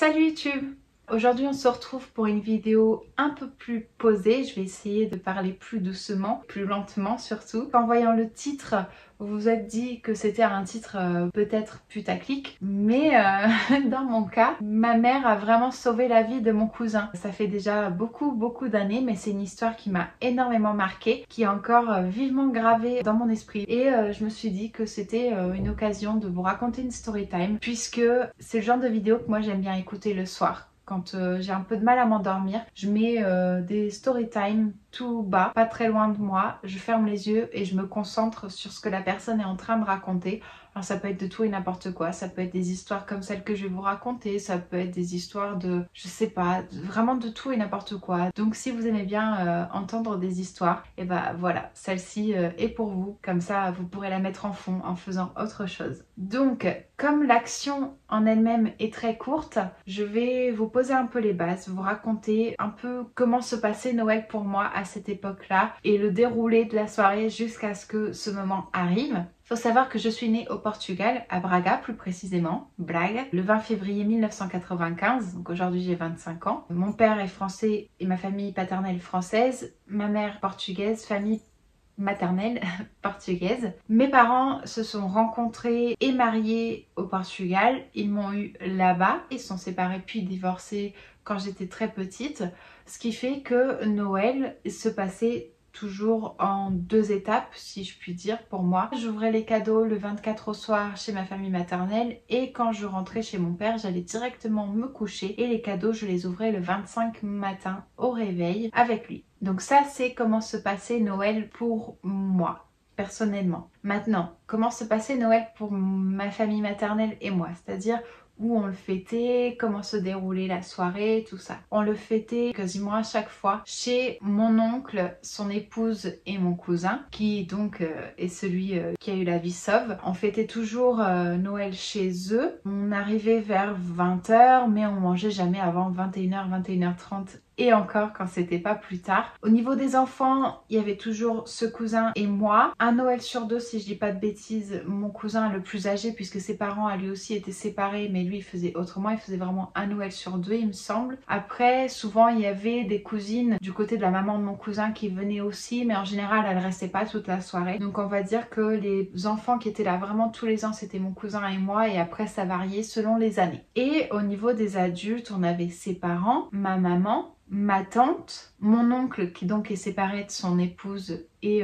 Salut YouTube! Aujourd'hui on se retrouve pour une vidéo un peu plus posée. Je vais essayer de parler plus doucement, plus lentement surtout. En voyant le titre, vous vous êtes dit que c'était un titre peut-être putaclic, mais dans mon cas, ma mère a vraiment sauvé la vie de mon cousin. Ça fait déjà beaucoup d'années, mais c'est une histoire qui m'a énormément marquée, qui est encore vivement gravée dans mon esprit. Et je me suis dit que c'était une occasion de vous raconter une story time, puisque c'est le genre de vidéo que moi j'aime bien écouter le soir. Quand j'ai un peu de mal à m'endormir, je mets des story time tout bas, pas très loin de moi, je ferme les yeux et je me concentre sur ce que la personne est en train de raconter. Alors ça peut être de tout et n'importe quoi, ça peut être des histoires comme celle que je vais vous raconter, ça peut être des histoires de, je sais pas, vraiment de tout et n'importe quoi. Donc si vous aimez bien entendre des histoires, et bah voilà, celle-ci est pour vous, comme ça vous pourrez la mettre en fond en faisant autre chose. Donc comme l'action en elle-même est très courte, je vais vous poser un peu les bases, vous raconter un peu comment se passait Noël pour moi à cette époque-là et le déroulé de la soirée jusqu'à ce que ce moment arrive. Il faut savoir que je suis née au Portugal, à Braga plus précisément, Braga, le 20 février 1995, donc aujourd'hui j'ai 25 ans. Mon père est français et ma famille paternelle française, ma mère portugaise, famille maternelle portugaise. Mes parents se sont rencontrés et mariés au Portugal, ils m'ont eu là-bas, ils se sont séparés puis divorcés quand j'étais très petite, ce qui fait que Noël se passait toujours en deux étapes, si je puis dire, pour moi. J'ouvrais les cadeaux le 24 au soir chez ma famille maternelle et quand je rentrais chez mon père, j'allais directement me coucher et les cadeaux, je les ouvrais le 25 matin au réveil avec lui. Donc ça, c'est comment se passait Noël pour moi, personnellement. Maintenant, comment se passait Noël pour ma famille maternelle et moi, c'est-à-dire où on le fêtait, comment se déroulait la soirée, tout ça. On le fêtait quasiment à chaque fois chez mon oncle, son épouse et mon cousin, qui donc est celui qui a eu la vie sauve. On fêtait toujours Noël chez eux. On arrivait vers 20 h, mais on mangeait jamais avant 21 h, 21 h 30. Et encore quand c'était pas plus tard. Au niveau des enfants, il y avait toujours ce cousin et moi. Un Noël sur deux, si je dis pas de bêtises, mon cousin le plus âgé, puisque ses parents à lui aussi étaient séparés, mais lui il faisait autrement, il faisait vraiment un Noël sur deux il me semble. Après, souvent il y avait des cousines du côté de la maman de mon cousin qui venaient aussi, mais en général elles restaient pas toute la soirée. Donc on va dire que les enfants qui étaient là vraiment tous les ans, c'était mon cousin et moi, et après ça variait selon les années. Et au niveau des adultes, on avait ses parents, ma maman, ma tante, mon oncle qui donc est séparé de son épouse et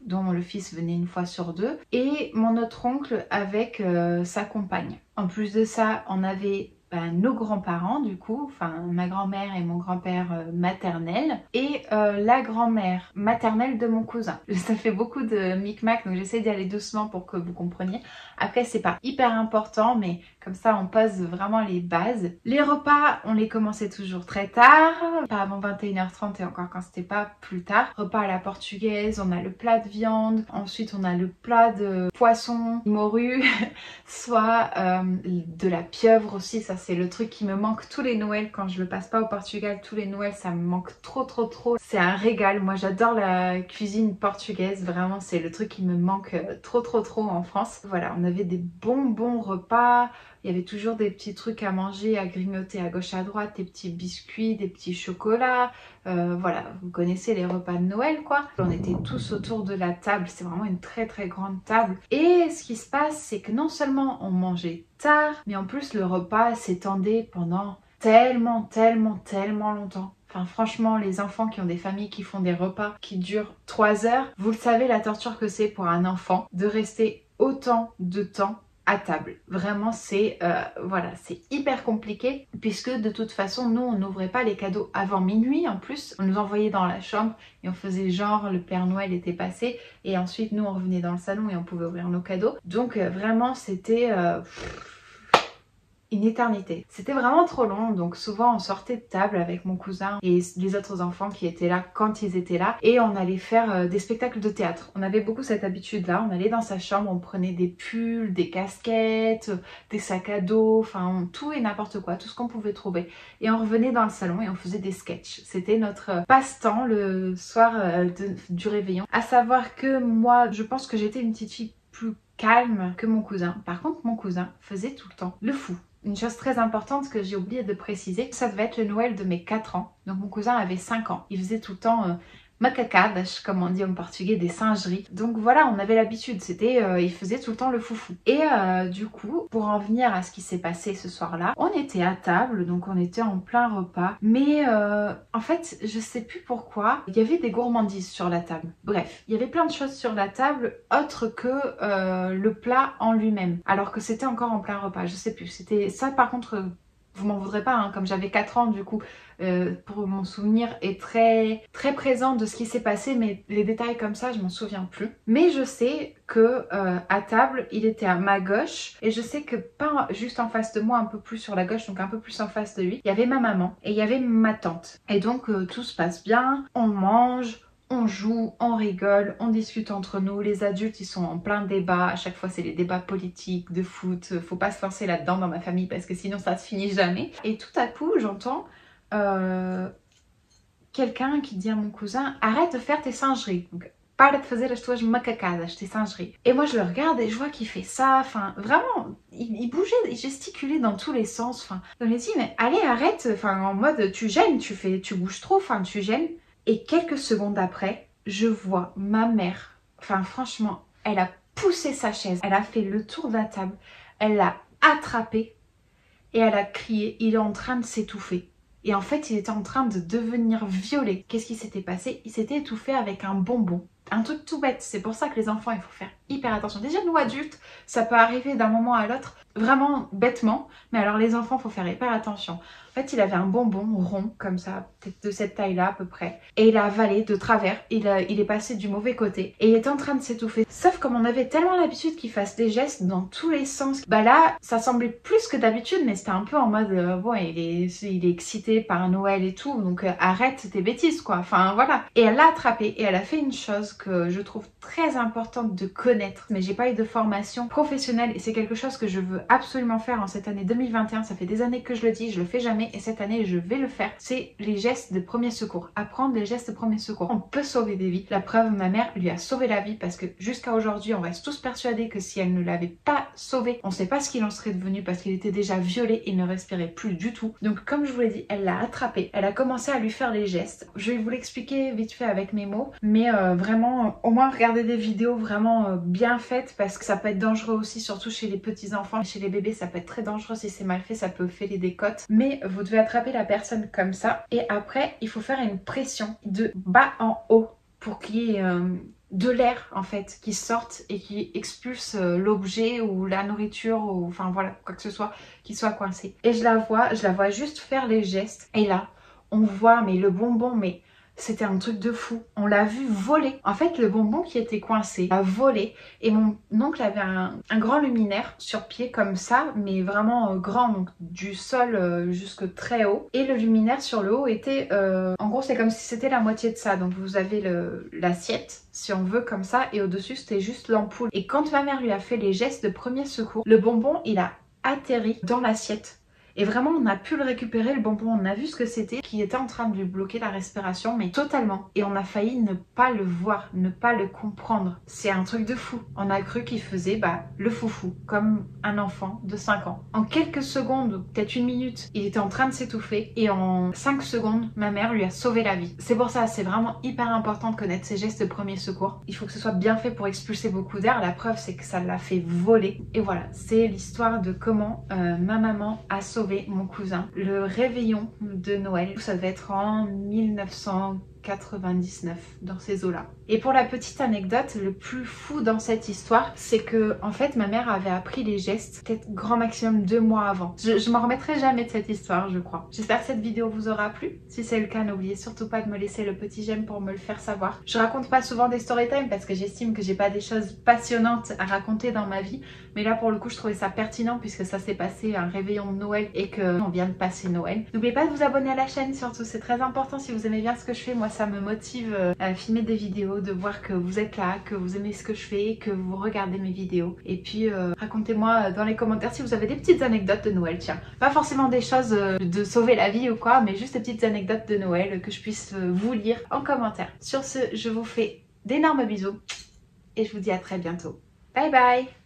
dont le fils venait une fois sur deux, et mon autre oncle avec sa compagne. En plus de ça, on avait nos grands-parents du coup, enfin ma grand-mère et mon grand-père maternel, et la grand-mère maternelle de mon cousin. Ça fait beaucoup de micmac, donc j'essaie d'y aller doucement pour que vous compreniez. Après c'est pas hyper important, mais comme ça on pose vraiment les bases. Les repas, on les commençait toujours très tard, pas avant 21 h 30 et encore quand c'était pas plus tard. Repas à la portugaise, on a le plat de viande, ensuite on a le plat de poisson, morue, soit de la pieuvre aussi, ça c'est le truc qui me manque tous les Noëls quand je le passe pas au Portugal. Tous les Noëls ça me manque trop. C'est un régal, moi j'adore la cuisine portugaise, vraiment c'est le truc qui me manque trop en France. Voilà, on avait des bons repas. Il y avait toujours des petits trucs à manger, à grignoter à gauche à droite, des petits biscuits, des petits chocolats. Voilà, vous connaissez les repas de Noël quoi. On était tous autour de la table, c'est vraiment une très grande table. Et ce qui se passe, c'est que non seulement on mangeait tard, mais en plus le repas s'étendait pendant tellement longtemps. Enfin franchement, les enfants qui ont des familles qui font des repas qui durent 3 heures, vous le savez la torture que c'est pour un enfant de rester autant de temps à table. Vraiment c'est voilà, c'est hyper compliqué puisque de toute façon nous on n'ouvrait pas les cadeaux avant minuit. En plus on nous envoyait dans la chambre et on faisait genre le Père Noël était passé et ensuite nous on revenait dans le salon et on pouvait ouvrir nos cadeaux. Donc vraiment c'était une éternité. C'était vraiment trop long, donc souvent on sortait de table avec mon cousin et les autres enfants qui étaient là quand ils étaient là et on allait faire des spectacles de théâtre. On avait beaucoup cette habitude là, on allait dans sa chambre, on prenait des pulls, des casquettes, des sacs à dos, enfin tout et n'importe quoi, tout ce qu'on pouvait trouver. Et on revenait dans le salon et on faisait des sketchs. C'était notre passe-temps le soir du réveillon. À savoir que moi, je pense que j'étais une petite fille plus calme que mon cousin. Par contre, mon cousin faisait tout le temps le fou. Une chose très importante que j'ai oublié de préciser, ça devait être le Noël de mes 4 ans. Donc mon cousin avait 5 ans. Il faisait tout le temps macacadas, comme on dit en portugais, des singeries. Donc voilà, on avait l'habitude, il faisait tout le temps le foufou. Et du coup, pour en venir à ce qui s'est passé ce soir-là, on était à table, donc on était en plein repas. Mais en fait, je sais plus pourquoi, il y avait des gourmandises sur la table. Bref, il y avait plein de choses sur la table, autres que le plat en lui-même. Alors que c'était encore en plein repas, je sais plus. C'était ça par contre... Vous m'en voudrez pas, hein, comme j'avais 4 ans du coup, pour mon souvenir est très présent de ce qui s'est passé, mais les détails comme ça, je m'en souviens plus. Mais je sais que à table, il était à ma gauche, et je sais que pas juste en face de moi, un peu plus sur la gauche, donc un peu plus en face de lui, il y avait ma maman et il y avait ma tante. Et donc tout se passe bien, on mange, on joue, on rigole, on discute entre nous. Les adultes, ils sont en plein débat. À chaque fois, c'est les débats politiques, de foot. Faut pas se lancer là-dedans dans ma famille parce que sinon, ça se finit jamais. Et tout à coup, j'entends quelqu'un qui dit à mon cousin « Arrête de faire tes singeries. » Donc, para de fazer as tuas macacadas, tes singeries. Et moi, je le regarde et je vois qu'il fait ça. Enfin, vraiment, il bougeait, il gesticulait dans tous les sens. Enfin, je me dis « Mais allez, arrête. » Enfin, en mode « Tu gênes, tu bouges trop. Enfin, tu gênes. » Et quelques secondes après, je vois ma mère, enfin franchement, elle a poussé sa chaise, elle a fait le tour de la table, elle l'a attrapé et elle a crié, il est en train de s'étouffer. Et en fait, il était en train de devenir violet. Qu'est-ce qui s'était passé? Il s'était étouffé avec un bonbon. Un truc tout bête, c'est pour ça que les enfants, il faut faire hyper attention. Déjà, nous adultes, ça peut arriver d'un moment à l'autre, vraiment bêtement, mais alors les enfants, il faut faire hyper attention. En fait, il avait un bonbon rond, comme ça, peut-être de cette taille-là à peu près, et il a avalé de travers, il est passé du mauvais côté, et il était en train de s'étouffer. Sauf comme on avait tellement l'habitude qu'il fasse des gestes dans tous les sens, bah là, ça semblait plus que d'habitude, mais c'était un peu en mode, bon, il est excité par Noël et tout, donc arrête tes bêtises, quoi. Enfin, voilà. Et elle l'a attrapé, et elle a fait une chose que je trouve très importante de connaître, mais j'ai pas eu de formation professionnelle, et c'est quelque chose que je veux absolument faire en cette année 2021. Ça fait des années que je le dis, je le fais jamais, et cette année je vais le faire. C'est les gestes de premier secours, apprendre les gestes de premier secours. On peut sauver des vies. La preuve, ma mère lui a sauvé la vie, parce que jusqu'à aujourd'hui on reste tous persuadés que si elle ne l'avait pas sauvé, on sait pas ce qu'il en serait devenu, parce qu'il était déjà violet et ne respirait plus du tout. Donc comme je vous l'ai dit, elle l'a attrapé, elle a commencé à lui faire les gestes. Je vais vous l'expliquer vite fait avec mes mots, mais vraiment au moins regardez des vidéos vraiment bien faites, parce que ça peut être dangereux aussi, surtout chez les petits enfants. Chez les bébés, ça peut être très dangereux si c'est mal fait, ça peut fêler des côtes. Mais vous devez attraper la personne comme ça, et après il faut faire une pression de bas en haut pour qu'il y ait de l'air en fait qui sorte et qui expulse l'objet ou la nourriture, ou enfin voilà, quoi que ce soit qui soit coincé. Et je la vois juste faire les gestes, et là on voit mais le bonbon, mais c'était un truc de fou. On l'a vu voler. En fait, le bonbon qui était coincé a volé. Et mon oncle avait un grand luminaire sur pied comme ça, mais vraiment grand, donc du sol jusque très haut. Et le luminaire sur le haut était... en gros, c'est comme si c'était la moitié de ça. Donc vous avez l'assiette, si on veut, comme ça. Et au-dessus, c'était juste l'ampoule. Et quand ma mère lui a fait les gestes de premier secours, le bonbon, il a atterri dans l'assiette. Et vraiment, on a pu le récupérer, le bonbon, on a vu ce que c'était, qui était en train de lui bloquer la respiration, mais totalement. Et on a failli ne pas le voir, ne pas le comprendre. C'est un truc de fou. On a cru qu'il faisait le foufou, comme un enfant de 5 ans. En quelques secondes, peut-être une minute, il était en train de s'étouffer, et en 5 secondes, ma mère lui a sauvé la vie. C'est pour ça, c'est vraiment hyper important de connaître ces gestes de premier secours. Il faut que ce soit bien fait pour expulser beaucoup d'air. La preuve, c'est que ça l'a fait voler. Et voilà, c'est l'histoire de comment ma maman a sauvé mon cousin. Le réveillon de Noël, ça devait être en 1999, dans ces eaux-là. Et pour la petite anecdote, le plus fou dans cette histoire, c'est que en fait ma mère avait appris les gestes peut-être grand maximum 2 mois avant. Je m'en remettrai jamais de cette histoire, je crois. J'espère que cette vidéo vous aura plu. Si c'est le cas, n'oubliez surtout pas de me laisser le petit j'aime pour me le faire savoir. Je raconte pas souvent des story time parce que j'estime que j'ai pas des choses passionnantes à raconter dans ma vie, mais là pour le coup je trouvais ça pertinent puisque ça s'est passé un réveillon de Noël et qu'on vient de passer Noël. N'oubliez pas de vous abonner à la chaîne, surtout c'est très important si vous aimez bien ce que je fais. Moi ça me motive à filmer des vidéos, de voir que vous êtes là, que vous aimez ce que je fais, que vous regardez mes vidéos. Et puis racontez-moi dans les commentaires si vous avez des petites anecdotes de Noël, tiens. Pas forcément des choses de sauver la vie ou quoi, mais juste des petites anecdotes de Noël que je puisse vous lire en commentaire. Sur ce, je vous fais d'énormes bisous et je vous dis à très bientôt. Bye bye!